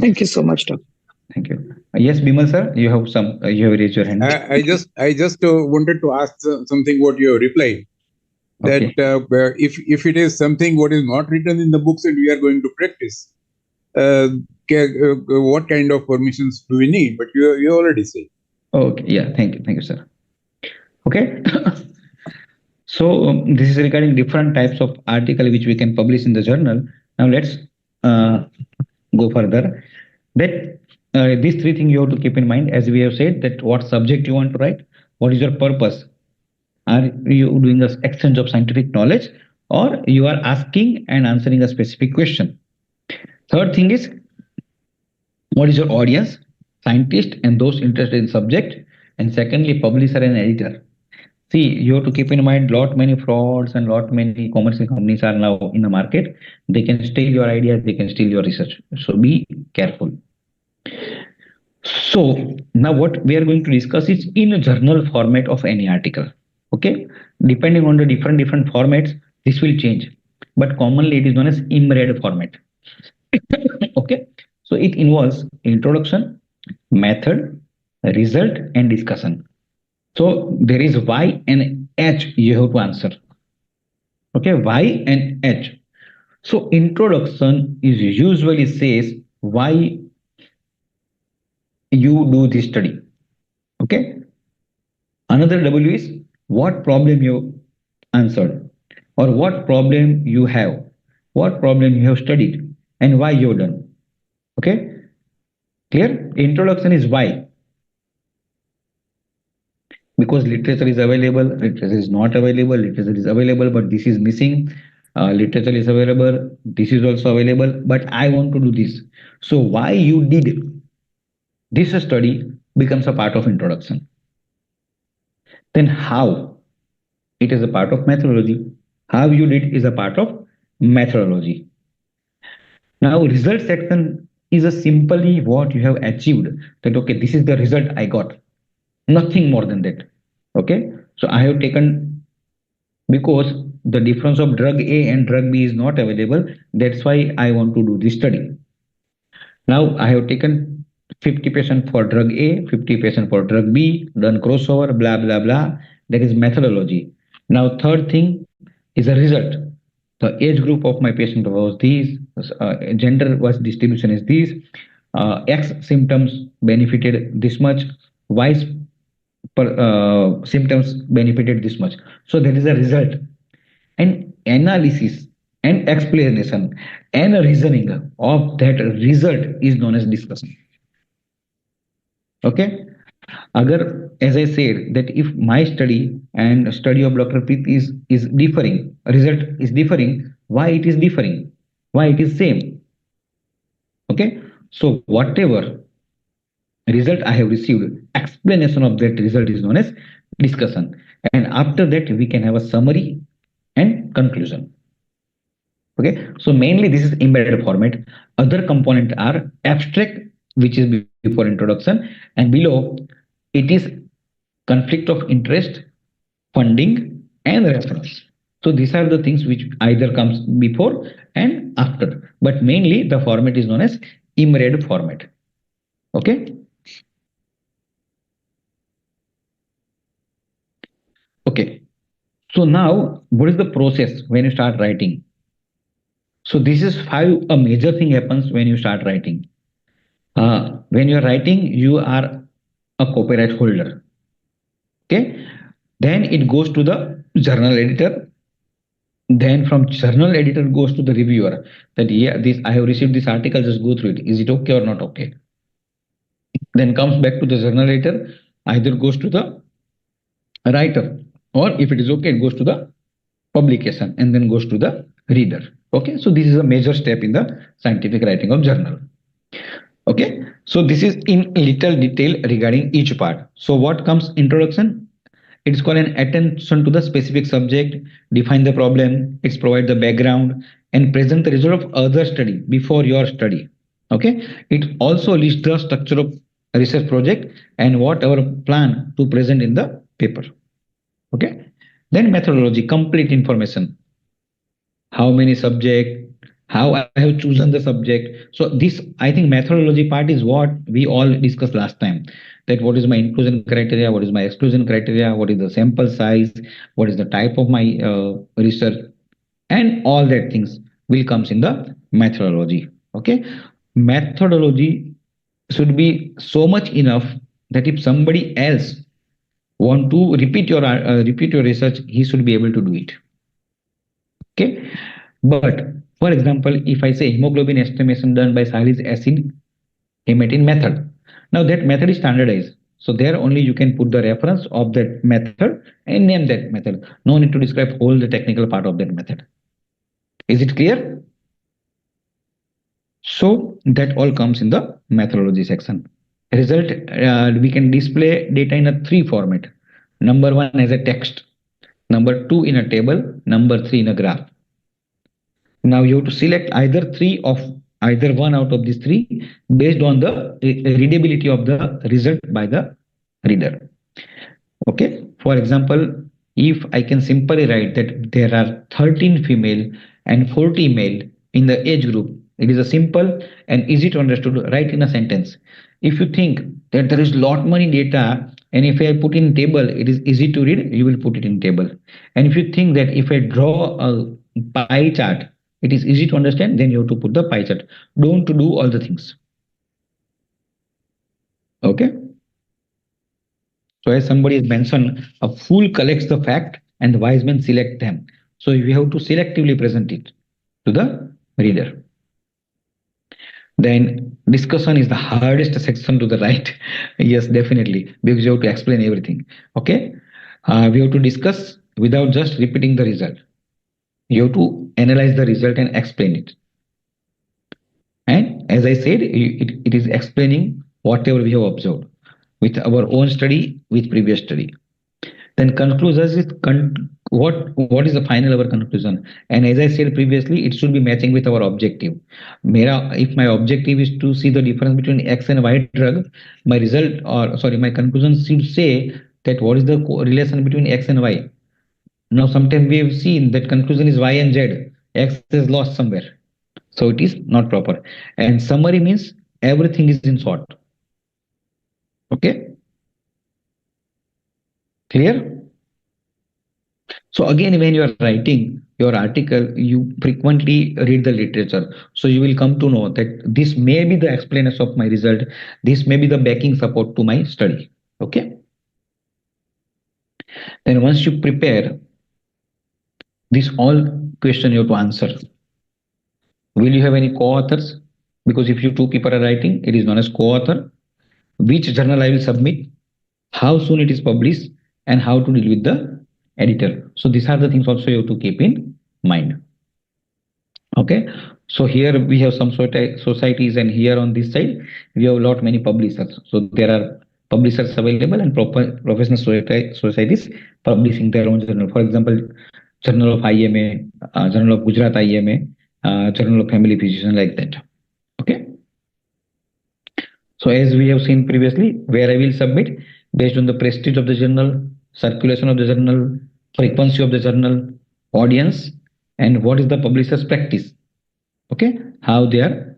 F: Thank you so much, doctor.
B: Thank you. Yes, Bimal sir, you have some. You have raised your hand.
G: I just wanted to ask something. What you replied that if it is something what is not written in the books and we are going to practice, what kind of permissions do we need? But you already say.
B: Okay. Yeah. Thank you, sir. Okay. So this is regarding different types of article which we can publish in the journal. Now let's go further. That these 3 things you have to keep in mind, as we have said, that what subject you want to write, what is your purpose. Are you doing an exchange of scientific knowledge, or you are asking and answering a specific question? Third thing is, what is your audience, scientist and those interested in subject, and secondly, publisher and editor. See, you have to keep in mind lot many frauds and lot many commercial companies are now in the market. They can steal your ideas, they can steal your research. So be careful. So now what we are going to discuss is in a journal format of any article. Okay, depending on the different formats, this will change, but commonly it is known as IMRED format. Okay, so it involves introduction, method, result, and discussion. So there is Y and H you have to answer. Okay, Y and H. So introduction is usually says why you do this study. Okay. Another W is what problem you answered, or what problem you have, what problem you have studied, and why you've done. Okay. Clear? Introduction is why. Because literature is available, literature is not available, literature is available, but this is missing. Literature is available, this is also available, but I want to do this. So why you did this study becomes a part of introduction. Then how? It is a part of methodology. How you did is a part of methodology. Now result section is a simply what you have achieved, that okay, this is the result I got. Nothing more than that. Okay, so I have taken, because the difference of drug A and drug B is not available, that's why I want to do this study. Now I have taken 50% for drug A, 50% for drug B, done crossover, blah blah blah. That is methodology. Now third thing is a result. The age group of my patient was this, gender was distribution is this, X symptoms benefited this much, Y symptoms benefited this much. So there is a result, and analysis and explanation and reasoning of that result is known as discussion. Okay. Agar, as I said, that if my study and study of Dr. Preet is differing, result is differing, why it is differing? Why it is same? Okay. So whatever result I have received, explanation of that result is known as discussion. And after that, we can have a summary and conclusion. Okay. So mainly this is embedded format. Other components are abstract, which is before introduction, and below it is conflict of interest, funding, and reference. So these are the things which either comes before and after, but mainly the format is known as IMRED format. Okay. Okay. So now what is the process when you start writing? So this is how a major thing happens when you start writing. When you're writing, you are a copyright holder. Okay. Then it goes to the journal editor. Then from journal editor goes to the reviewer, that yeah, this I have received this article, just go through it. Is it okay or not okay? then comes back to the journal editor, either goes to the writer, or if it is okay, it goes to the publication and then goes to the reader. Okay, so this is a major step in the scientific writing of journal. Okay, so this is in little detail regarding each part. So what comes introduction? It's called an attention to the specific subject, define the problem, it's provide the background and present the result of other study before your study. Okay, it also lists the structure of research project and what our plan to present in the paper. Okay, then methodology, complete information, how many subject, how I have chosen the subject. So this, I think methodology part is what we all discussed last time, that what is my inclusion criteria, what is my exclusion criteria, what is the sample size, what is the type of my research, and all that things will comes in the methodology. Okay, methodology should be so much enough that if somebody else want to repeat your research, he should be able to do it. Okay, but for example, if I say hemoglobin estimation done by Salicylic acid hematine method, now that method is standardized. So there only you can put the reference of that method and name that method. No need to describe all the technical part of that method. Is it clear? So that all comes in the methodology section. Result, we can display data in a 3 format. Number 1 as a text, number 2 in a table, number 3 in a graph. Now you have to select either one out of these 3 based on the readability of the result by the reader. Okay, for example, if I can simply write that there are 13 female and 40 male in the age group, it is a simple and easy to understand write in a sentence. If you think that there is lot many data and if I put in table it is easy to read, you will put it in table. And if you think that if I draw a pie chart it is easy to understand, then you have to put the pie chart. Don't do all the things. Okay, so as somebody has mentioned, a fool collects the fact and the wise men select them. So we have to selectively present it to the reader. Then discussion is the hardest section to the write. Yes, definitely, because you have to explain everything. Okay, we have to discuss without just repeating the result. You have to analyze the result and explain it. And as I said, it is explaining whatever we have observed with our own study, with previous study. Then conclusions is what is the final our conclusion? And as I said previously, it should be matching with our objective. If my objective is to see the difference between X and Y drug, my conclusion should say that what is the relation between X and Y. Now sometimes we have seen that conclusion is Y and Z. X is lost somewhere. So it is not proper. And summary means everything is in short. Okay, clear? So again, when you are writing your article, you frequently read the literature. So you will come to know that this may be the explanation of my result. This may be the backing support to my study. Okay. Then once you prepare, this all question you have to answer. Will you have any co-authors? Because if you 2 people are writing, it is known as co-author. Which journal I will submit, how soon it is published, and how to deal with the editor. So these are the things also you have to keep in mind. Okay, so here we have some societies, and here on this side we have a lot many publishers. So there are publishers available and professional societies publishing their own journal. For example, Journal of IMA, Journal of Gujarat IMA, Journal of Family Physician, like that. Okay. So as we have seen previously, where I will submit based on the prestige of the journal, circulation of the journal, frequency of the journal, audience, and what is the publisher's practice. Okay, how they are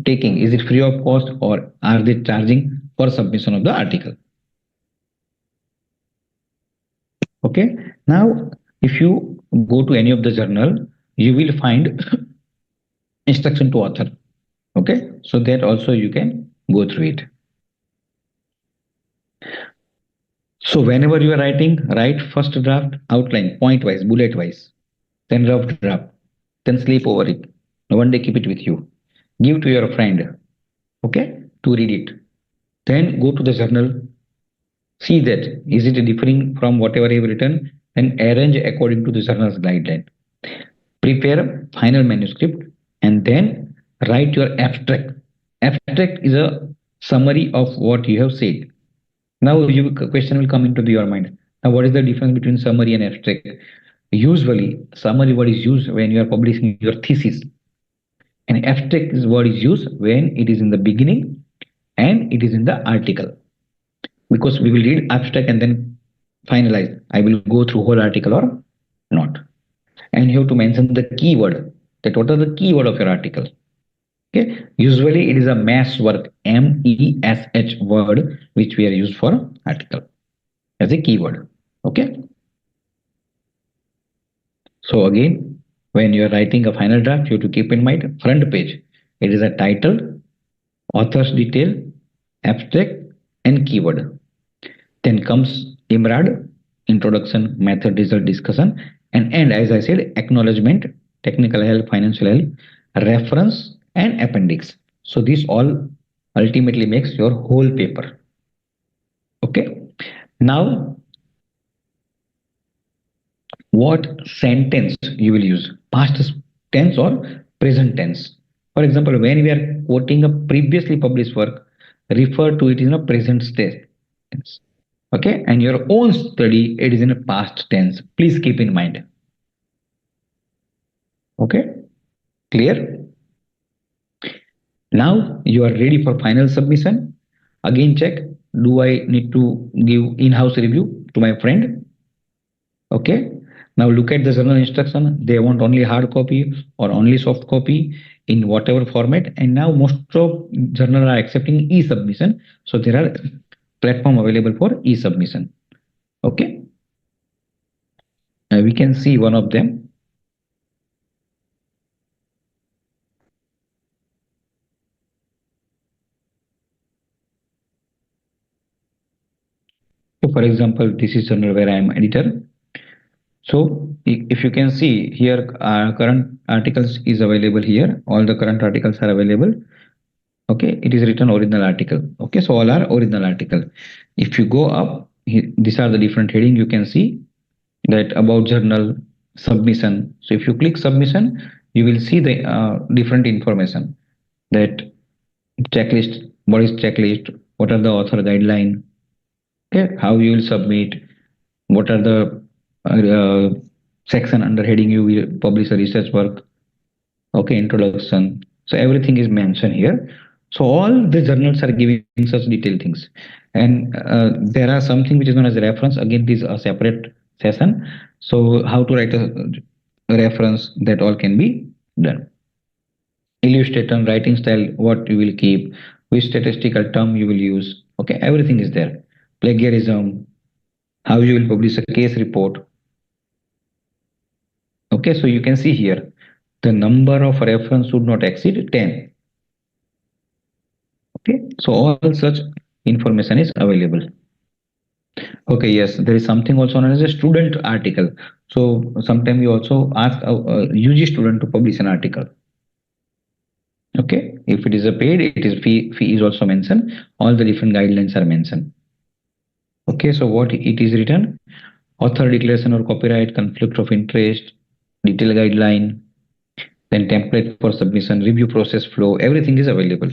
B: taking, is it free of cost or are they charging for submission of the article. Okay, now if you go to any of the journal, you will find instruction to author. Okay, so that also you can go through it. So whenever you are writing, write first draft outline, point wise, bullet wise, then rough draft, then sleep over it. One day keep it with you. Give to your friend. Okay, to read it. Then go to the journal, see that is it differing from whatever I have written, and arrange according to the journal's guideline. Prepare a final manuscript and then write your abstract. Abstract is a summary of what you have said. Now, question will come into your mind. Now, what is the difference between summary and abstract? Usually, summary word is used when you are publishing your thesis, and abstract is word is used when it is in the beginning and it is in the article. Because we will read abstract and then finalize. I will go through whole article or not. And you have to mention the keyword. That what are the keyword of your article? Okay. Usually it is a mass work, MESH word, which we are used for article as a keyword. Okay. So again, when you are writing a final draft, you have to keep in mind front page. It is a title, author's detail, abstract, and keyword. Then comes IMRAD, introduction, method, result, discussion, and end, as I said, acknowledgement, technical help, financial help, reference, and appendix. So this all ultimately makes your whole paper. Okay. Now, what sentence you will use? Past tense or present tense? For example, when we are quoting a previously published work, refer to it in a present tense. Okay, and your own study, it is in a past tense. Please keep in mind. Okay, clear? Now you are ready for final submission. Again, check, do I need to give in-house review to my friend? Okay, now look at the journal instruction. They want only hard copy or only soft copy in whatever format. And now most of journal are accepting e-submission. So there are platform available for e-submission. Okay, we can see one of them. So for example, this is journal where I am editor. So if you can see here, current articles is available here. All the current articles are available. Okay, it is written original article. Okay, so all are original article. If you go up, these are the different heading. You can see that about journal, submission. So if you click submission, you will see the different information, that checklist, what is checklist, what are the author guideline, okay, how you will submit, what are the section under heading you will publish a research work, okay, introduction. So everything is mentioned here. So all the journals are giving such detailed things, and there are something which is known as a reference. Again, this is a separate session. So how to write a reference, that all can be done. Illustrator, writing style, what you will keep, which statistical term you will use. Okay, everything is there. Plagiarism, how you will publish a case report. Okay, so you can see here the number of reference should not exceed 10. Okay, so all such information is available. Okay, yes, there is something also known as a student article. So sometimes you also ask a UG student to publish an article. Okay, if it is a paid, it is fee is also mentioned. All the different guidelines are mentioned. Okay, so what it is written: author declaration or copyright, conflict of interest, detail guideline, then template for submission, review process flow, everything is available.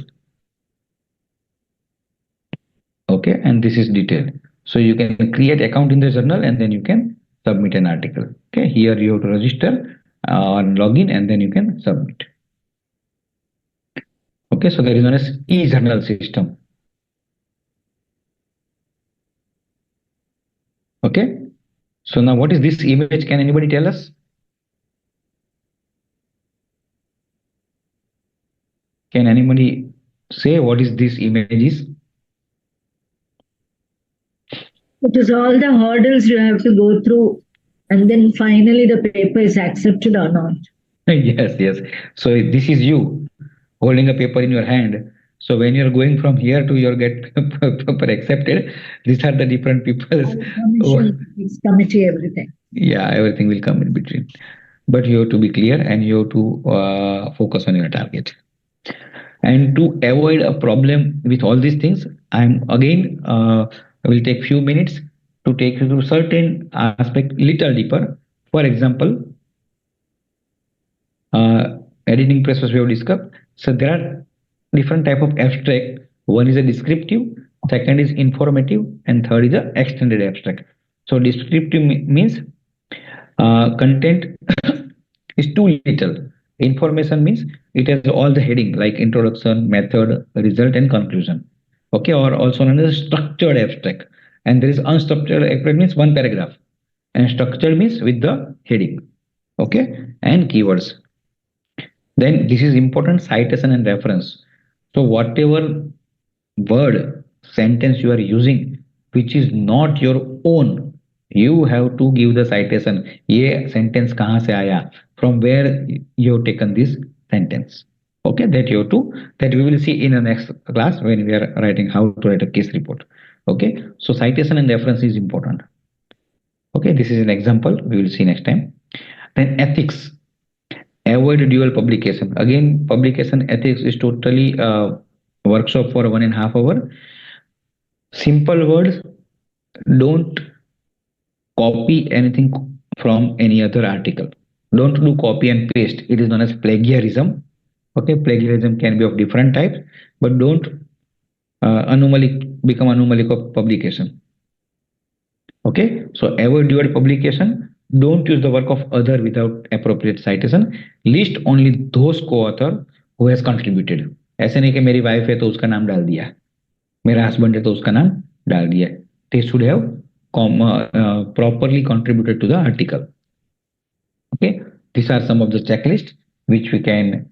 B: Okay, and this is detailed. So you can create account in the journal and then you can submit an article. Okay, here you have to register and log in and then you can submit. Okay, so there is known as e-journal system. Okay, so now what is this image? Can anybody tell us? Can anybody say what is this image is?
A: It is all the hurdles you have to go through, and then finally the paper is accepted or not.
B: Yes, yes. So this is you holding a paper in your hand. So when you're going from here to your get paper accepted, these are the different people.
A: Committee, everything.
B: Yeah, everything will come in between. But you have to be clear and you have to focus on your target. And to avoid a problem with all these things, I'm again will take few minutes to take you through certain aspect little deeper. For example, editing process we have discussed. So there are different type of abstract. One is a descriptive, second is informative, and third is a extended abstract. So descriptive means content is too little. Information means it has all the heading like introduction, method, result, and conclusion. Okay, or also known as structured abstract. And there is unstructured abstract means one paragraph, and structured means with the heading. Okay, and keywords. Then this is important citation and reference. So whatever word sentence you are using which is not your own, you have to give the citation. Ye sentence kahan se aaya, from where you have taken this sentence. Okay, that you have to, that we will see in the next class when we are writing how to write a case report. Okay, so citation and reference is important. Okay, this is an example we will see next time. Then ethics. Avoid dual publication. Again, publication ethics is totally workshop for 1.5 hours. Simple words, don't copy anything from any other article. Don't do copy and paste. It is known as plagiarism. Okay, plagiarism can be of different types, but don't become anomaly of publication. Okay, so avoid dual publication. Don't use the work of other without appropriate citation. List only those co-author who has contributed. ऐसे नहीं कि मेरी wife है तो उसका नाम डाल दिया, मेरा हस्बैंड है तो उसका नाम डाल दिया. They should have properly contributed to the article. Okay, these are some of the checklists which we can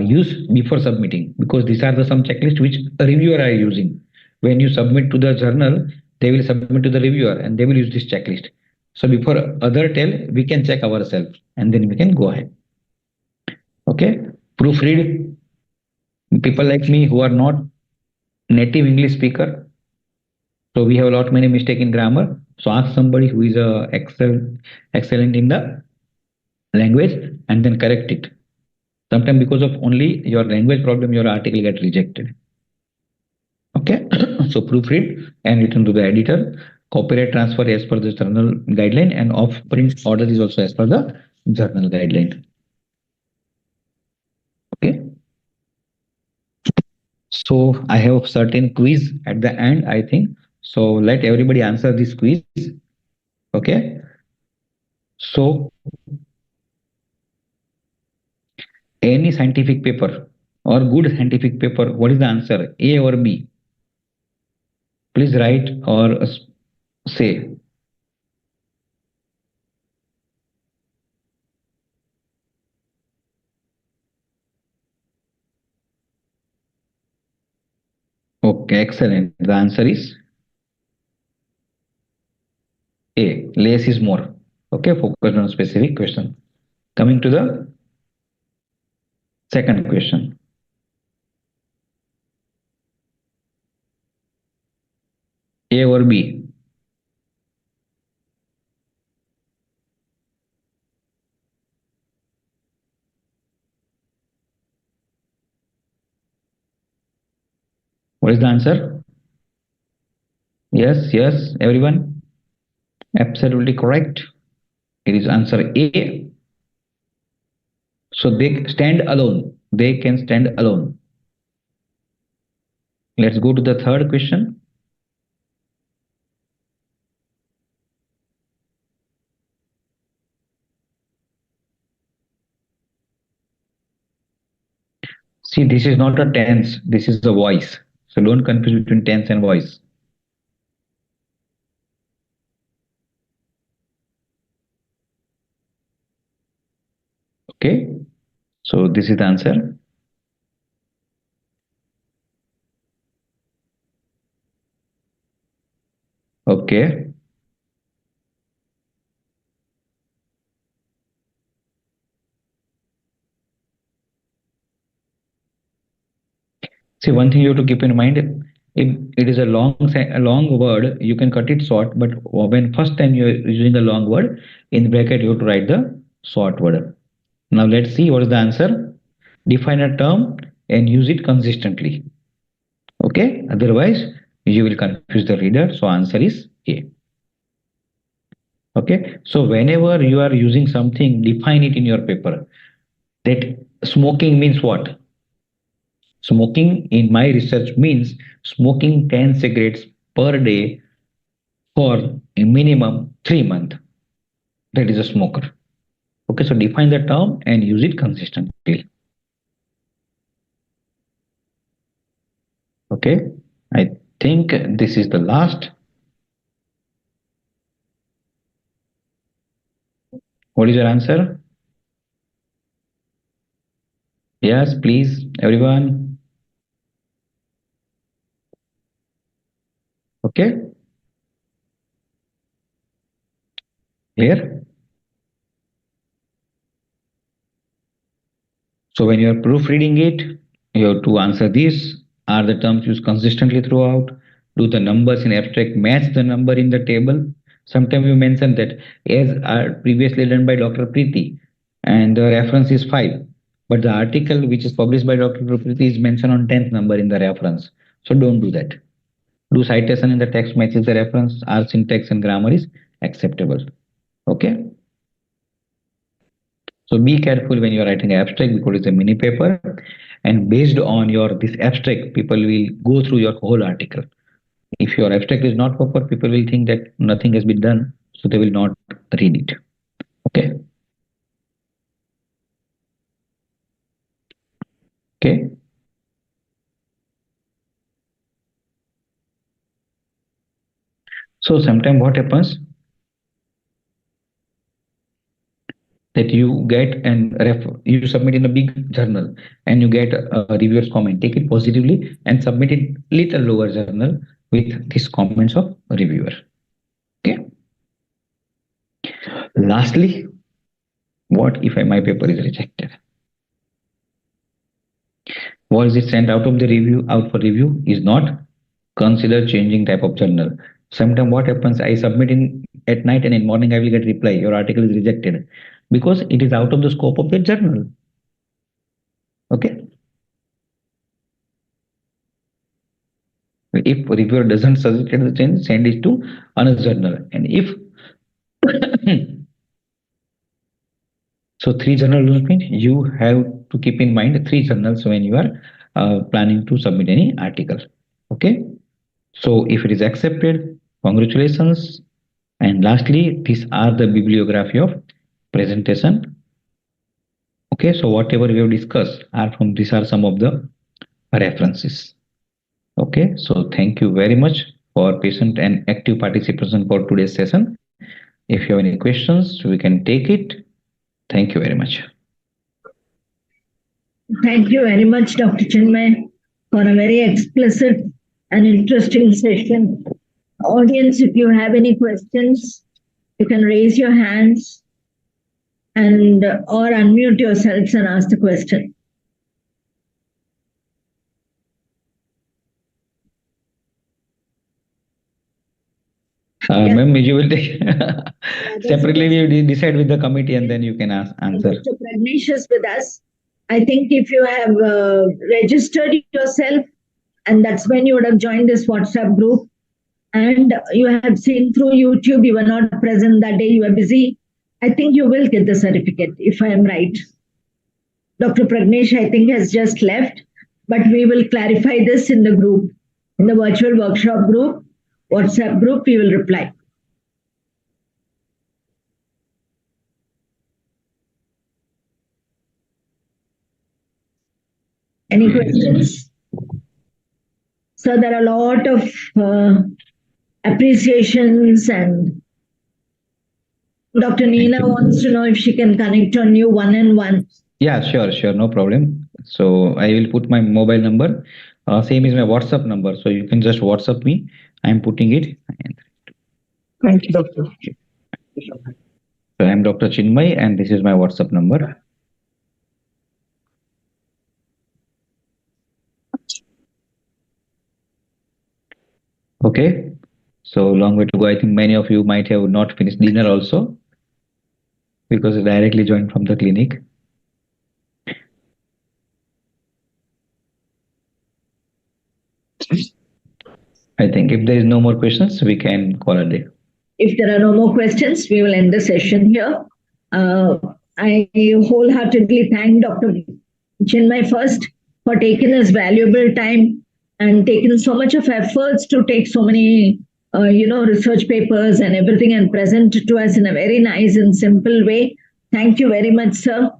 B: use before submitting, because these are the some checklists which a reviewer are using. When you submit to the journal, they will submit to the reviewer and they will use this checklist. So before other tell, we can check ourselves and then we can go ahead. Okay, proofread. People like me who are not native English speaker, so we have a lot many mistake in grammar. So ask somebody who is excellent in the language and then correct it. Sometimes because of only your language problem, your article get rejected. Okay, so proofread and return to the editor. Copyright transfer as per the journal guideline, and off print order is also as per the journal guideline. Okay, so I have certain quiz at the end, I think. So let everybody answer this quiz. Okay, so any scientific paper or good scientific paper, what is the answer, A or B? Please write or say. Okay, excellent. The answer is A. Less is more. Okay, focus on specific question. Coming to the second question. A or B? What is the answer? Yes, yes, everyone. Absolutely correct. It is answer A. So they stand alone. They can stand alone. Let's go to the third question. See, this is not a tense, this is a voice. So don't confuse between tense and voice. Okay, so this is the answer. Okay. See, one thing you have to keep in mind, if it is a long word, you can cut it short, but when first time you are using a long word, in bracket you have to write the short word. Now let's see what is the answer. Define a term and use it consistently. Okay, otherwise you will confuse the reader. So answer is A. Okay, so whenever you are using something, define it in your paper. That smoking means what? Smoking in my research means smoking 10 cigarettes per day for a minimum 3 months. That is a smoker. Okay, so define the term and use it consistently. Okay, I think this is the last. What is your answer? Yes, please, everyone. Okay, clear? So when you are proofreading it, you have to answer these. Are the terms used consistently throughout? Do the numbers in abstract match the number in the table? Sometimes you mention that as previously done by Dr. Preeti, and the reference is 5. But the article which is published by Dr. Preeti is mentioned on 10th number in the reference. So don't do that. Do citation in the text matches the reference? Our syntax and grammar is acceptable. Okay. So be careful when you are writing abstract because it's a mini paper, and based on your this abstract, people will go through your whole article. If your abstract is not proper, people will think that nothing has been done, so they will not read it. Okay. Okay. So sometimes what happens that you get and you submit in a big journal and you get a reviewer's comment. Take it positively and submit it little lower journal with these comments of reviewer. Okay. Lastly, what if my paper is rejected? Was it sent out of the review, out for review? Is not consider changing type of journal. Sometimes what happens, I submit in at night and in morning I will get reply, your article is rejected, because it is out of the scope of the journal. Okay. If reviewer doesn't suggest the change, send it to another journal. And if so 3 journals mean you have to keep in mind 3 journals when you are planning to submit any article. Okay. So if it is accepted, congratulations. And lastly, these are the bibliography of presentation. Okay, so whatever we have discussed are from these are some of the references. Okay, so thank you very much for patient and active participation for today's session. If you have any questions, we can take it. Thank you very much.
A: Thank you very much, Dr. Chinmay, for a very explicit and interesting session. Audience, if you have any questions, you can raise your hands and or unmute yourselves and ask the question.
B: Ma'am, you will take separately. We decide with the committee, and then you can answer.
A: Dr. Pragnesh is with us. I think if you have registered yourself, and that's when you would have joined this WhatsApp group, and you have seen through YouTube, you were not present that day, you were busy, I think you will get the certificate, if I am right. Dr. Pragnesh, I think, has just left, but we will clarify this in the group, in the virtual workshop group, WhatsApp group, we will reply. Any questions? So there are a lot of appreciations, and Dr. Neena wants to know if she can connect on you one-on-one.
B: Yeah, sure, no problem. So I will put my mobile number. Same is my WhatsApp number. So you can just WhatsApp me. I am putting it.
F: Thank you, doctor.
B: So I am Dr. Chinmay, and this is my WhatsApp number. Okay, so long way to go. I think many of you might have not finished dinner also, because I directly joined from the clinic. I think if there is no more questions, we can call a day.
A: If there are no more questions, we will end the session here. I wholeheartedly thank Dr. Chinmay first for taking his valuable time and taking so much of efforts to take so many research papers and everything and present it to us in a very nice and simple way. Thank you very much, sir.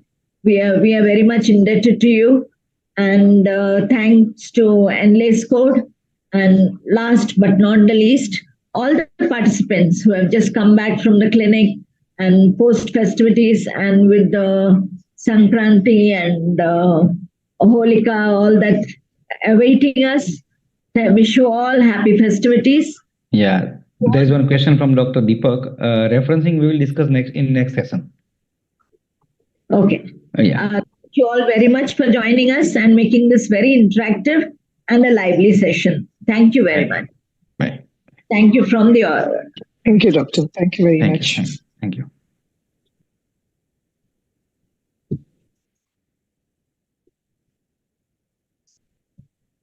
A: We are very much indebted to you. And thanks to Endless Code. And last but not the least, all the participants who have just come back from the clinic and post festivities and with the Sankranti and Holika, all that awaiting us. I wish you all happy festivities.
B: Yeah, there is one question from Dr. Deepak. Referencing we will discuss in next session.
A: Okay.
B: Yeah.
A: Thank you all very much for joining us and making this very interactive and a lively session. Thank you very much.
B: Bye.
A: Thank you from the audience.
F: Thank you, Doctor. Thank you very much.
B: Thank you.